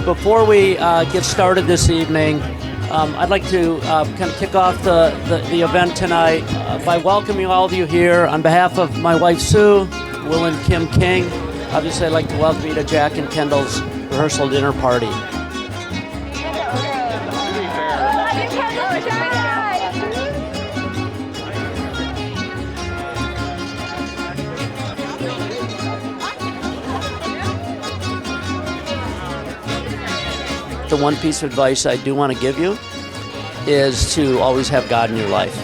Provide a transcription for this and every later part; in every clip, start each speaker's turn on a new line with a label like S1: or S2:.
S1: Before we get started this evening, I'd like to kind of kick off the event tonight by welcoming all of you here on behalf of my wife Sue, Will and Kim King. Obviously, I'd like to welcome you to Jack and Kendall's rehearsal dinner party. The one piece of advice I do want to give you is to always have God in your life.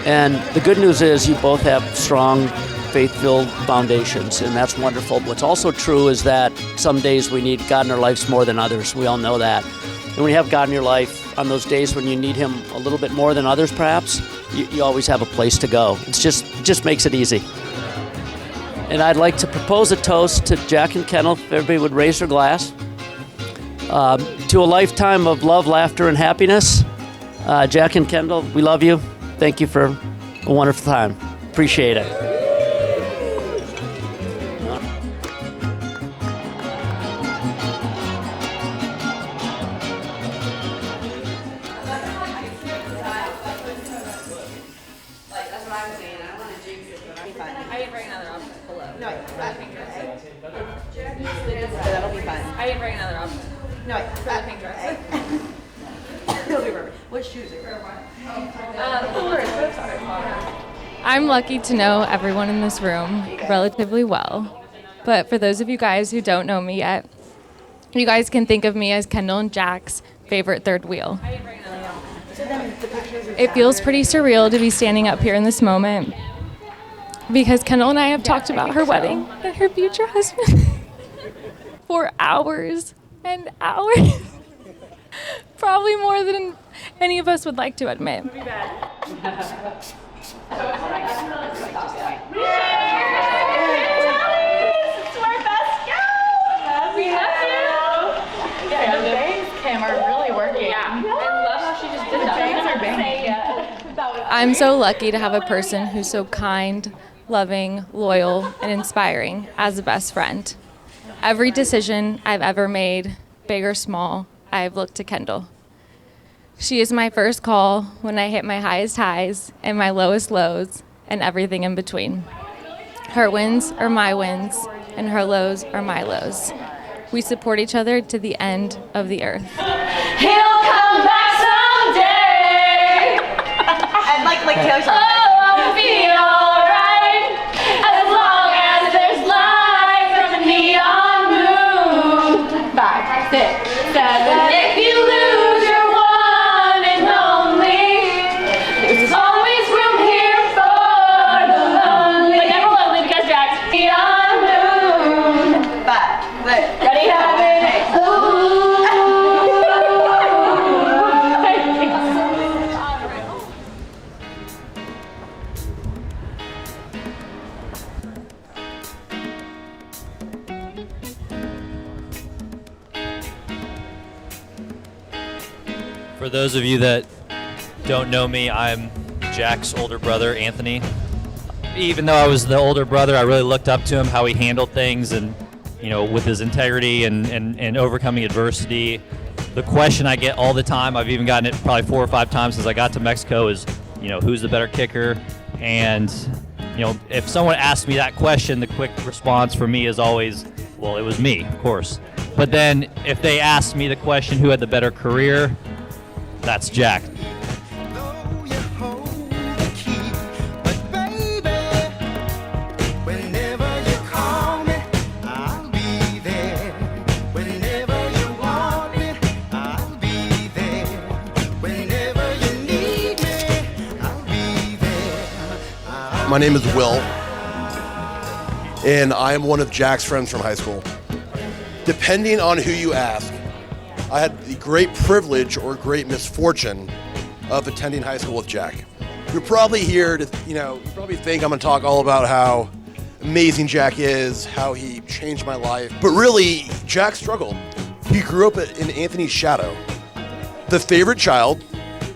S1: And the good news is you both have strong, faith-filled foundations, and that's wonderful. What's also true is that some days we need God in our lives more than others. We all know that. And when you have God in your life, on those days when you need Him a little bit more than others perhaps, you always have a place to go. It just makes it easy. And I'd like to propose a toast to Jack and Kendall, if everybody would raise their glass. To a lifetime of love, laughter, and happiness. Jack and Kendall, we love you. Thank you for a wonderful time. Appreciate it.
S2: That'll be fun.
S3: I didn't bring another option.
S2: No,
S3: For the pink dress.
S2: it'll be perfect. What shoes are you wearing?
S3: I'm lucky to know everyone in this room relatively well. But for those of you guys who don't know me yet, you guys can think of me as Kendall and Jack's favorite third wheel. It feels pretty surreal to be standing up here in this moment because Kendall and I have talked about her wedding and her future husband for hours and hours. Probably more than any of us would like to admit.
S4: Kim are really working.
S3: Yeah.
S4: I love how she just did that. Bangs are banging.
S3: I'm so lucky to have a person who's so kind, loving, loyal, and inspiring as a best friend. Every decision I've ever made, big or small, I've looked to Kendall. She is my first call when I hit my highest highs and my lowest lows and everything in between. Her wins are my wins, and her lows are my lows. We support each other to the end of the earth.
S4: He'll come back someday.
S2: And like Taylor Swift.
S4: I'll be alright as long as there's light from a neon moon. 5, 6, 7. If you lose your one and only, there's always room here for the lonely. But never lonely because Jack's neon moon.
S2: 5, 6.
S4: Ready? Have it.
S5: For those of you that don't know me, I'm Jack's older brother, Anthony. Even though I was the older brother, I really looked up to him, how he handled things, and with his integrity and overcoming adversity. The question I get all the time, I've even gotten it probably 4 or 5 times since I got to Mexico, is, who's the better kicker? And, if someone asks me that question, the quick response for me is always, well, it was me, of course. But then if they ask me the question, who had the better career? That's Jack.
S6: My name is Will, and I am one of Jack's friends from high school. Depending on who you ask, I had the great privilege or great misfortune of attending high school with Jack. You're probably here to, you probably think I'm gonna talk all about how amazing Jack is, how he changed my life. But really, Jack struggled. He grew up in Anthony's shadow. The favorite child,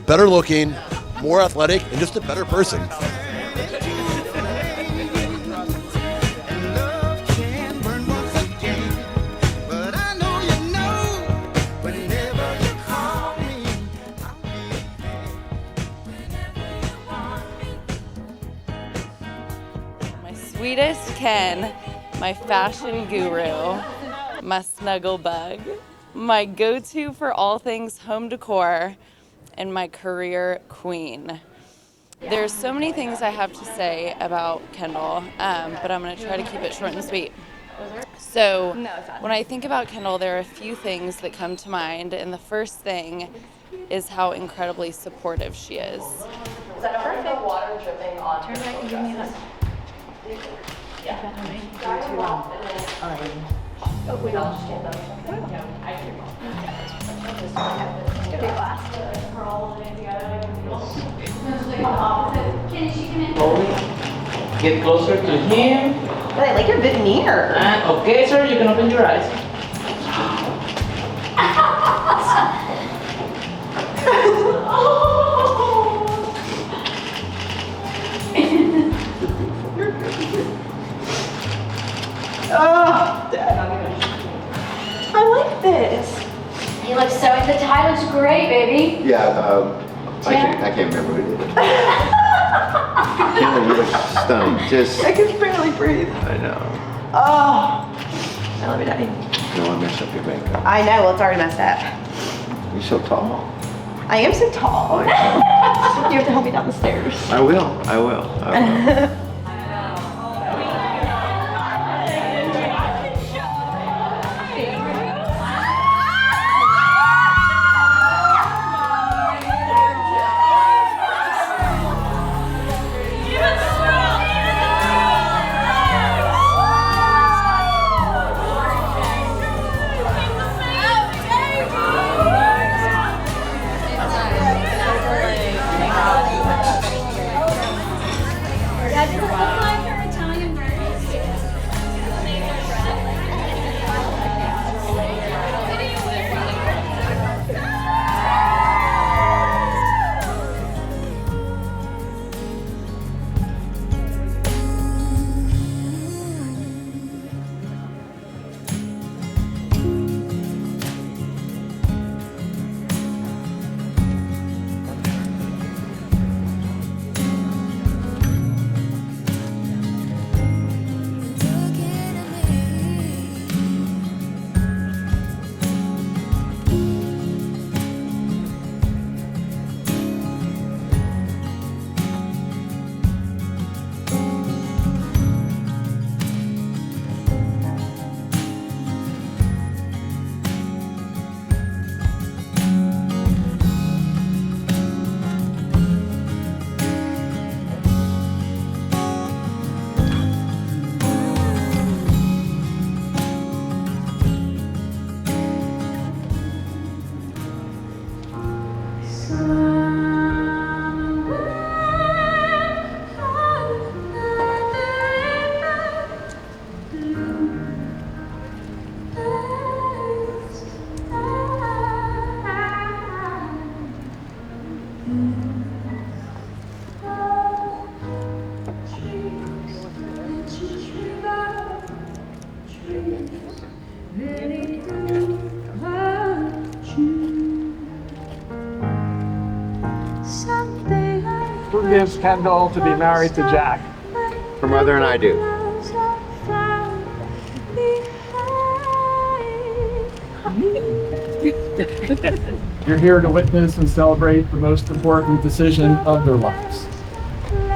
S6: better looking, more athletic, and just a better person.
S7: sweetest Ken, my fashion guru, my snuggle bug, my go-to for all things home decor, and my career queen. There's so many things I have to say about Kendall, but I'm going to try to keep it short and sweet. So when I think about Kendall, there are a few things that come to mind, and the first thing is how incredibly supportive she is.
S2: Is that perfect? Water dripping on. Turn back and give me a hug. Yeah. Oh, we don't stand up.
S8: Get closer to him.
S2: But I like your bit near.
S8: And okay, sir, you can open your eyes.
S2: Oh, I like this.
S4: You look so, the tie looks great, baby.
S9: Yeah, I can't remember who did it. Kelly, you look stunning. Just,
S2: I can barely breathe.
S9: I know.
S2: Oh, I love you, Daddy.
S9: You don't want to mess up your makeup.
S2: I know, well, it's already messed up.
S9: You're so tall.
S2: I am so tall. You have to help me down the stairs.
S9: I will.
S10: Who gives Kendall to be married to Jack?
S9: Her mother and I do.
S10: You're here to witness and celebrate the most important decision of their lives.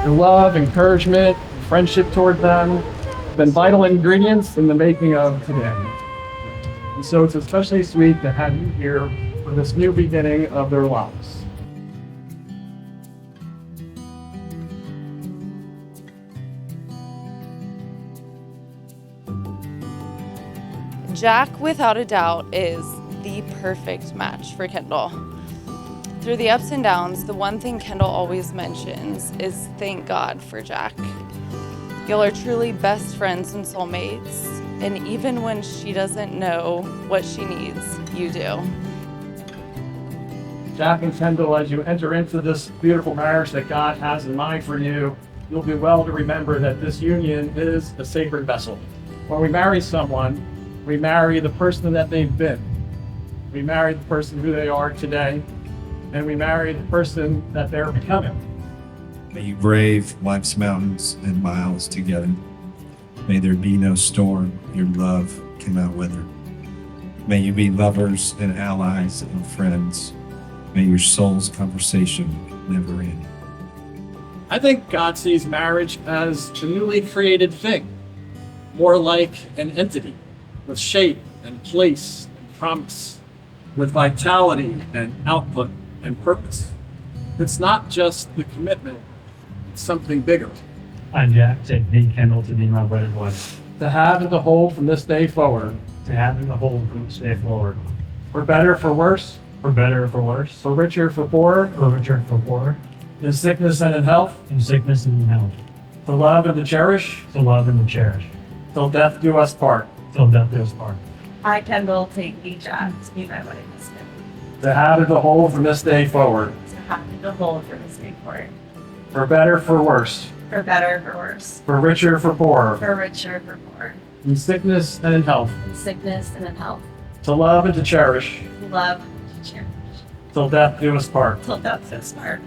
S10: Your love, encouragement, friendship toward them have been vital ingredients in the making of today. And so it's especially sweet to have you here for this new beginning of their lives.
S7: Jack, without a doubt, is the perfect match for Kendall. Through the ups and downs, the one thing Kendall always mentions is thank God for Jack. Y'all are truly best friends and soulmates, and even when she doesn't know what she needs, you do.
S10: Jack and Kendall, as you enter into this beautiful marriage that God has in mind for you, you'll do well to remember that this union is a sacred vessel. When we marry someone, we marry the person that they've been. We marry the person who they are today, and we marry the person that they're becoming.
S11: May you brave life's mountains and miles together. May there be no storm your love cannot weather. May you be lovers and allies and friends. May your soul's conversation never end.
S10: I think God sees marriage as a newly created thing, more like an entity with shape and place and promise, with vitality and output and purpose. It's not just the commitment, it's something bigger.
S12: I'm Jack, take me, Kendall, to be my wedded wife.
S10: To have and to hold from this day forward.
S12: To have and to hold from this day forward.
S10: For better, for worse.
S12: For better, for worse.
S10: For richer, for poorer.
S12: For richer, for poorer.
S10: In sickness and in health.
S12: In sickness and in health.
S10: To love and to cherish.
S12: To love and to cherish.
S10: Till death do us part.
S12: Till death do us part.
S2: I, Kendall, take thee, Jack, to be my wedding husband.
S10: To have and to hold from this day forward.
S2: To have and to hold from this day forward.
S10: For better, for worse.
S2: For better, for worse.
S10: For richer, for poorer.
S2: For richer, for poorer.
S10: In sickness and in health.
S2: In sickness and in health.
S10: To love and to cherish.
S2: To love and to cherish.
S10: Till death do us part.
S2: Till death do us part.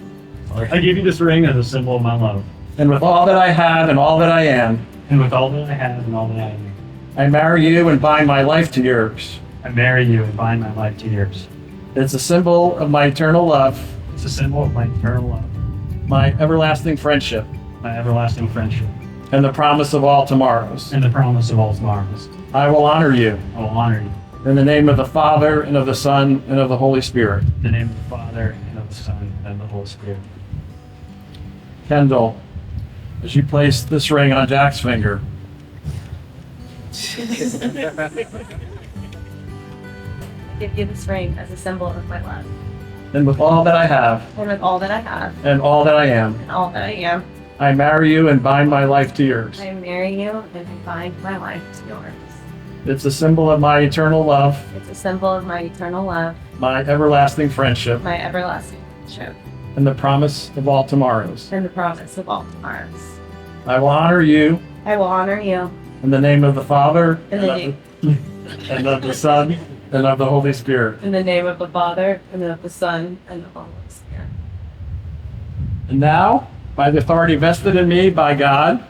S12: I give you this ring as a symbol of my love.
S10: And with all that I have and all that I am.
S12: And with all that I have and all that I am.
S10: I marry you and bind my life to yours.
S12: I marry you and bind my life to yours.
S10: It's a symbol of my eternal love.
S12: It's a symbol of my eternal love.
S10: My everlasting friendship.
S12: My everlasting friendship.
S10: And the promise of all tomorrows.
S12: And the promise of all tomorrows.
S10: I will honor you.
S12: I will honor you.
S10: In the name of the Father, and of the Son, and of the Holy Spirit.
S12: In the name of the Father, and of the Son, and of the Holy Spirit.
S10: Kendall, as you place this ring on Jack's finger,
S2: I give you this ring as a symbol of my love.
S10: and with all that I have,
S2: And with all that I have,
S10: and all that I am,
S2: and all that I am,
S10: I marry you and bind my life to yours.
S2: I marry you and I bind my life to yours.
S10: It's a symbol of my eternal love,
S2: It's a symbol of my eternal love,
S10: my everlasting friendship,
S2: my everlasting friendship,
S10: and the promise of all tomorrows.
S2: and the promise of all tomorrows.
S10: I will honor you
S2: I will honor you
S10: in the name of the Father,
S2: in the name,
S10: and of the Son, and of the Holy Spirit.
S2: in the name of the Father, and of the Son, and of the Holy Spirit.
S10: And now, by the authority vested in me by God,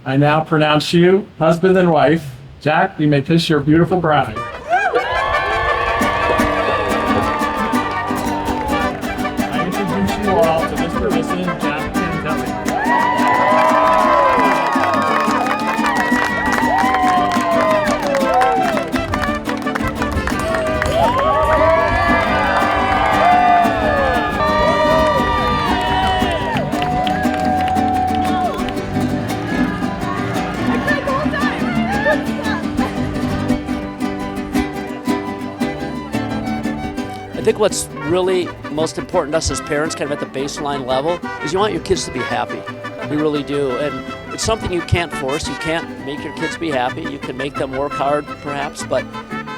S10: I now pronounce you husband and wife. Jack, you may kiss your beautiful bride. I introduce you all to Mr. and Mrs. Jack Canteles.
S1: I think what's really most important to us as parents, kind of at the baseline level, is you want your kids to be happy. We really do. And it's something you can't force. You can't make your kids be happy. You can make them work hard, perhaps, but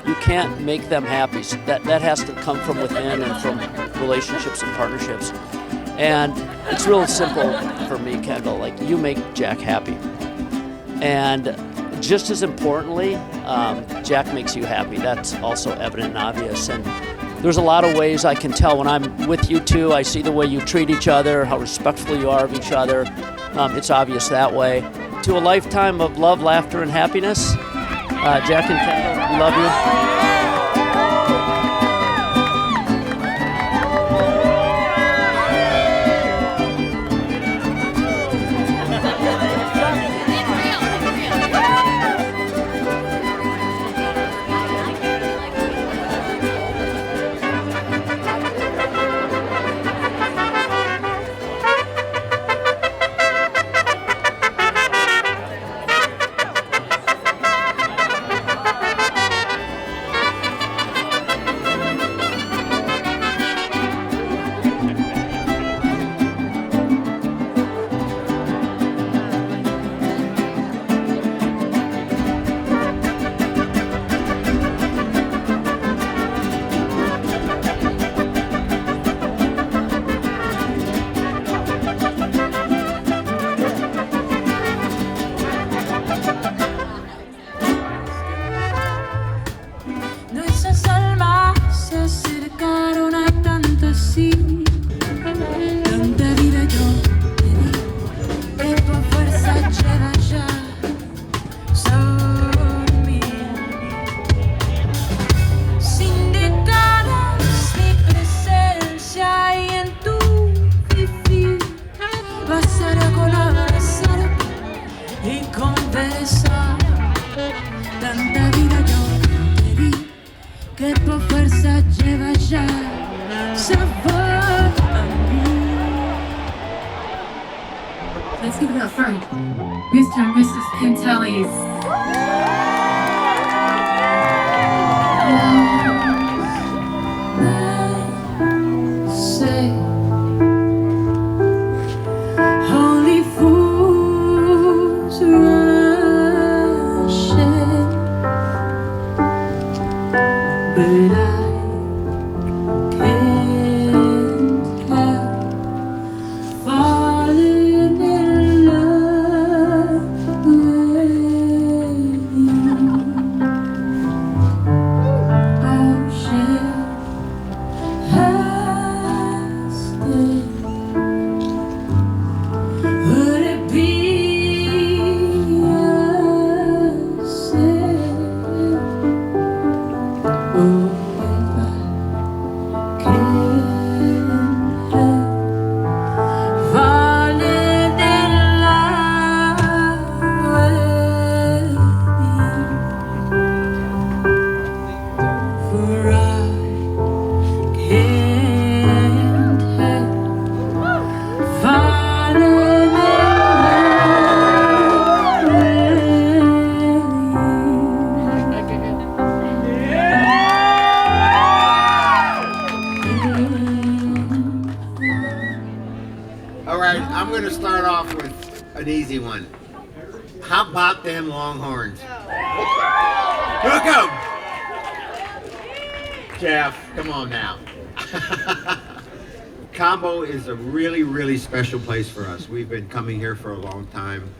S1: you can't make them happy. So that has to come from within and from relationships and partnerships. And it's real simple for me, Kendall. Like, you make Jack happy. And just as importantly, Jack makes you happy. That's also evident and obvious. And there's a lot of ways I can tell when I'm with you two. I see the way you treat each other, how respectful you are of each other. It's obvious that way. To a lifetime of love, laughter, and happiness, Jack and Kendall, we love you.
S4: que por fuerza lleva ya sabor a mí.
S13: Let's give it up for Mr. and Mrs. Canteles.
S4: Say, only fools rush in, but I can't help falling in love with you. Ocean has been. Would it be a sin? Oh, if I can't help falling in love with you, for I can't help falling in love
S9: All right, I'm going to start off with an easy one. How about them Longhorns? Hook 'em! Jeff, come on now. Cabo is a really, really special place for us. We've been coming here for a long time,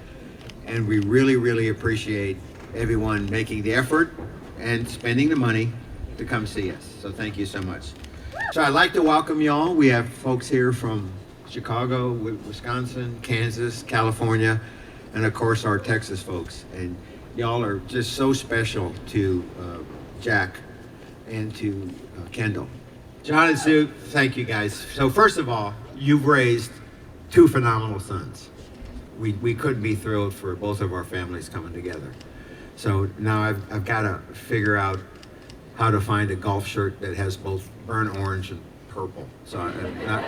S9: and we really, really appreciate everyone making the effort and spending the money to come see us. So thank you so much. So I'd like to welcome y'all. We have folks here from Chicago, Wisconsin, Kansas, California, and of course our Texas folks. And y'all are just so special to Jack and to Kendall. John and Sue, thank you guys. So first of all, you've raised two phenomenal sons. We couldn't be thrilled for both of our families coming together. So now I've got to figure out how to find a golf shirt that has both burnt orange and purple. So I'm not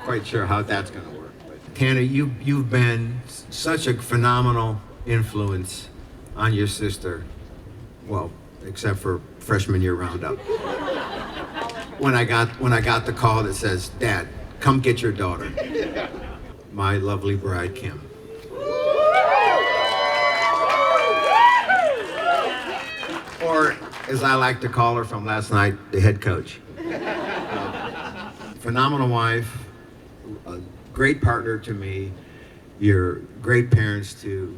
S9: quite sure how that's going to work. But Tana, you've been such a phenomenal influence on your sister. Well, except for freshman year roundup. When I got the call that says, "Dad, come get your daughter," my lovely bride Kim. Or, as I like to call her from last night, the head coach. Phenomenal wife, a great partner to me. You're great parents to,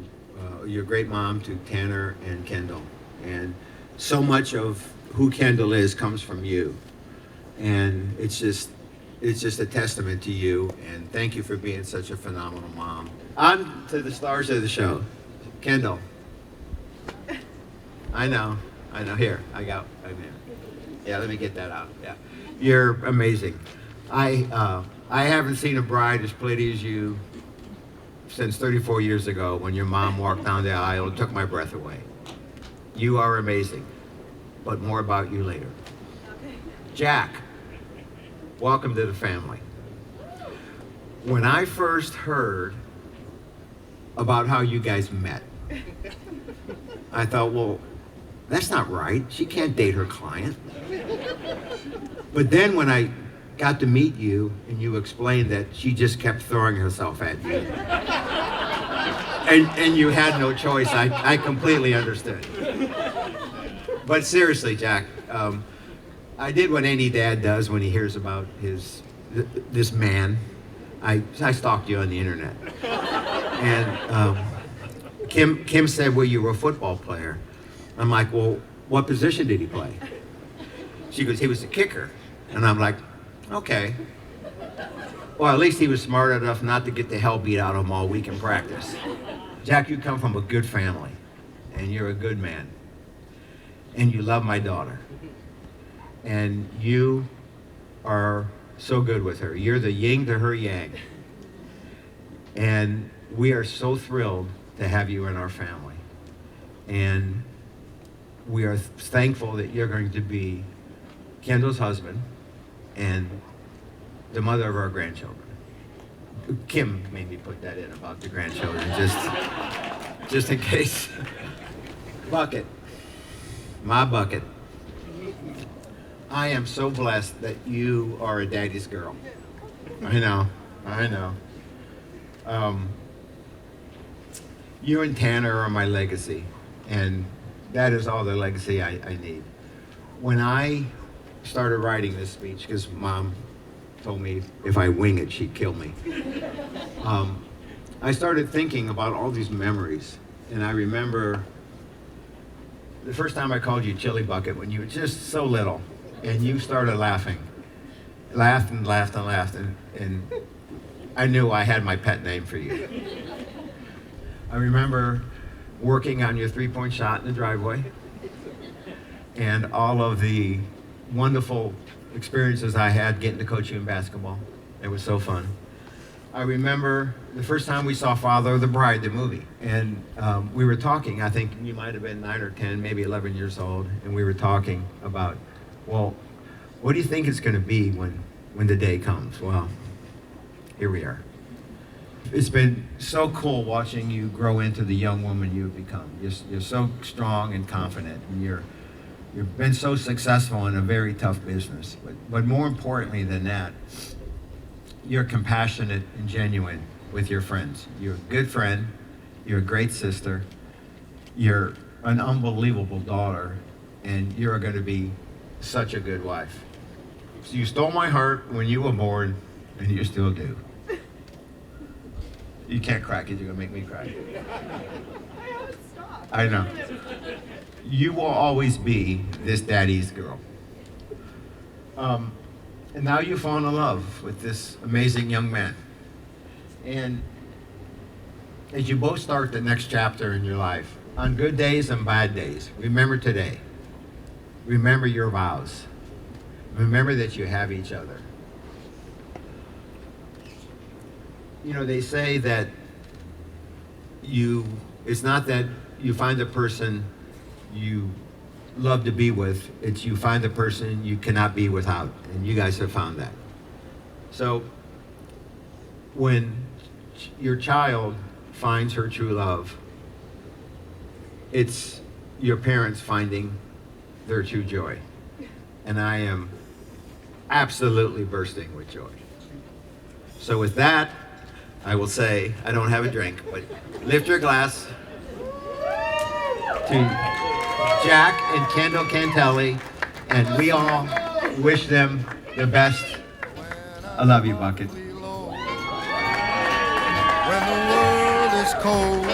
S9: you're a great mom to Tanner and Kendall. And so much of who Kendall is comes from you. And it's just a testament to you. And thank you for being such a phenomenal mom. On to the stars of the show. Kendall. I know. Here, I'm here. Yeah, let me get that out. Yeah, you're amazing. I haven't seen a bride as pretty as you since 34 years ago when your mom walked down the aisle and took my breath away. You are amazing, but more about you later. Jack, welcome to the family. When I first heard about how you guys met, I thought, well, that's not right. She can't date her client. But then when I got to meet you and you explained that she just kept throwing herself at you, and you had no choice, I completely understood. But seriously, Jack, I did what any dad does when he hears about this man. I stalked you on the internet. And Kim said, well, you were a football player. I'm like, well, what position did he play? She goes, he was a kicker. And I'm like, okay. Well, at least he was smart enough not to get the hell beat out of him all week in practice. Jack, you come from a good family, and you're a good man. And you love my daughter. And you are so good with her. You're the yin to her yang. And we are so thrilled to have you in our family. And we are thankful that you're going to be Kendall's husband, and the mother of our grandchildren. Kim made me put that in about the grandchildren, just in case. Bucket, my bucket. I am so blessed that you are a daddy's girl. I know. You and Tanner are my legacy, and that is all the legacy I need. When I started writing this speech, because Mom told me if I wing it, she'd kill me. I started thinking about all these memories, and I remember the first time I called you Chili Bucket when you were just so little, and you started laughing. Laughed, and I knew I had my pet name for you. I remember working on your three-point shot in the driveway, and all of the wonderful experiences I had getting to coach you in basketball. It was so fun. I remember the first time we saw Father of the Bride, the movie, and we were talking. I think you might have been 9 or 10, maybe 11 years old, and we were talking about, well, what do you think it's going to be when the day comes? Well, here we are. It's been so cool watching you grow into the young woman you've become. You're so strong and confident, and you've been so successful in a very tough business. But more importantly than that, you're compassionate and genuine with your friends. You're a good friend, you're a great sister, you're an unbelievable daughter, and you're going to be such a good wife. So you stole my heart when you were born, and you still do. You can't crack it, you're going to make me cry. I know. You will always be this daddy's girl. And now you've fallen in love with this amazing young man. And as you both start the next chapter in your life, on good days and bad days, remember today. Remember your vows. Remember that you have each other. You know, they say that it's not that you find the person you love to be with, it's you find the person you cannot be without, and you guys have found that. So when your child finds her true love, it's your parents finding their true joy. And I am absolutely bursting with joy. So with that, I will say, I don't have a drink, but lift your glass to Jack and Kendall Canteles, and we all wish them the best. I love you, Bucket.
S14: When the world is cold,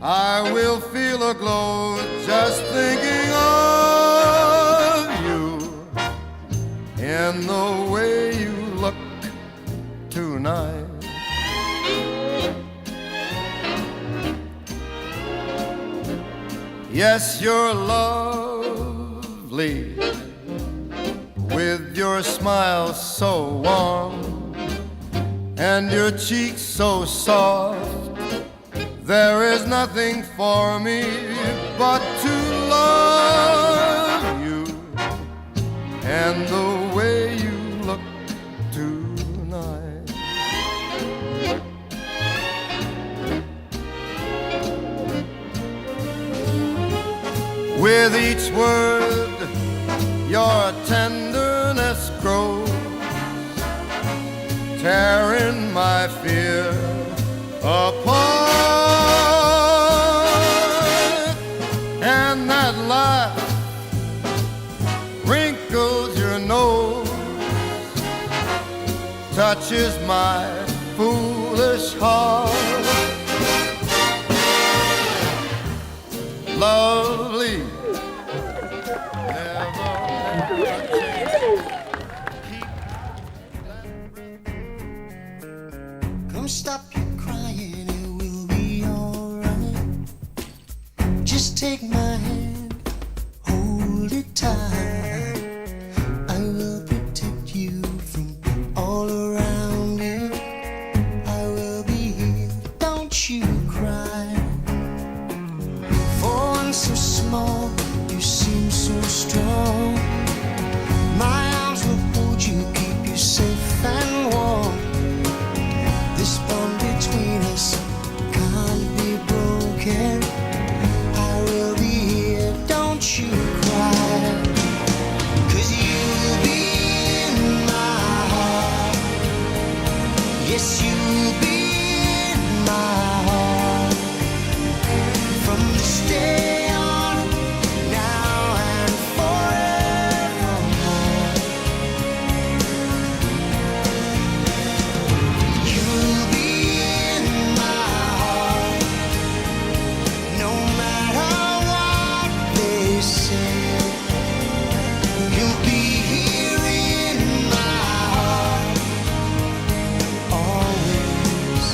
S14: I will feel a glow just thinking of you and the way you look tonight. Yes, you're lovely with your smile so warm and your cheeks so soft. There is nothing for me but to love you and the way you look tonight. With each word, your tenderness grows, tearing my fear apart. And that laugh wrinkles your nose, touches my foolish heart. Lovely,
S15: come stop your crying, it will be alright. Just take my hand, hold it tight. I will protect you from all around you. I will be here, don't you cry. For one so small, you seem so strong. Yes, you'll be in my heart from this day on, now and forevermore. You'll be in my heart, no matter what they say. You'll be here in my heart, always.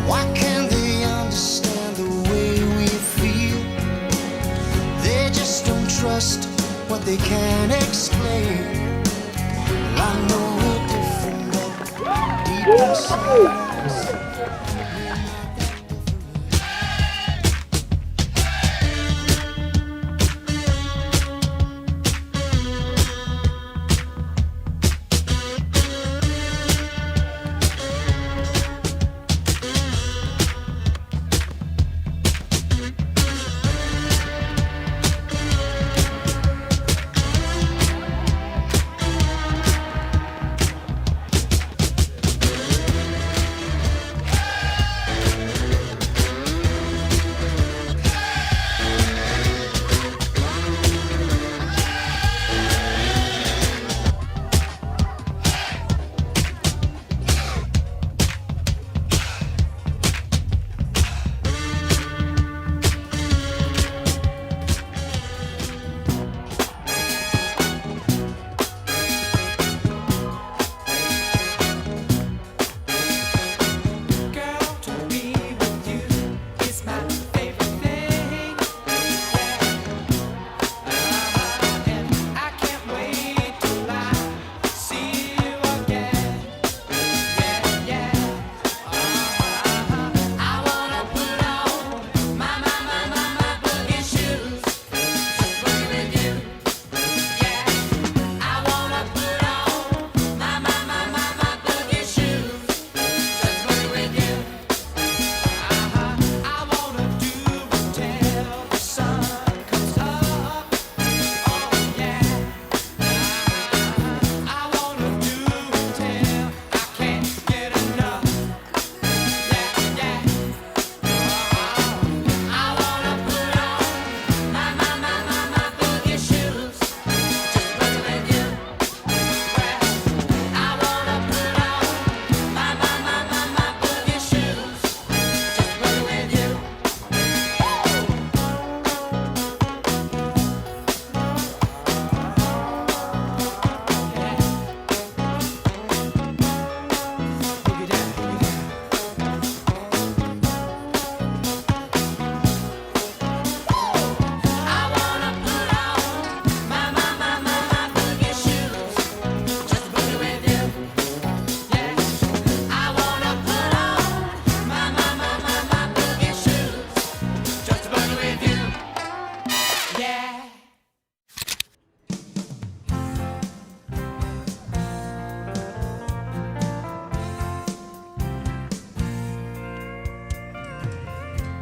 S15: Why can't they understand the way we feel? They just don't trust what they can't explain. I know we're different, but deep inside.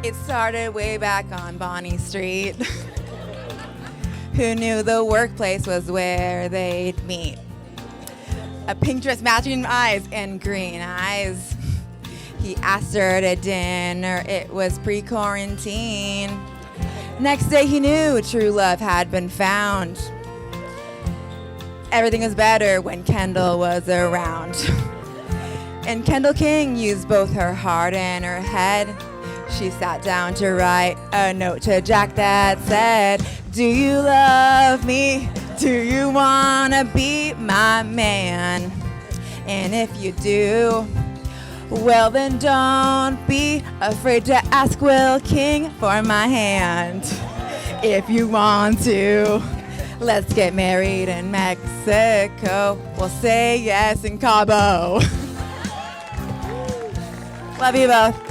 S16: It started way back on Bonnie Street. Who knew the workplace was where they'd meet? A pink dress matching eyes and green eyes. He asked her to dinner, it was pre-quarantine. Next day he knew true love had been found. Everything was better when Kendall was around. And Kendall King used both her heart and her head. She sat down to write a note to Jack that said, do you love me? Do you wanna be my man? And if you do, well then don't be afraid to ask Will King for my hand. If you want to, let's get married in Mexico. We'll say yes in Cabo. Love you both.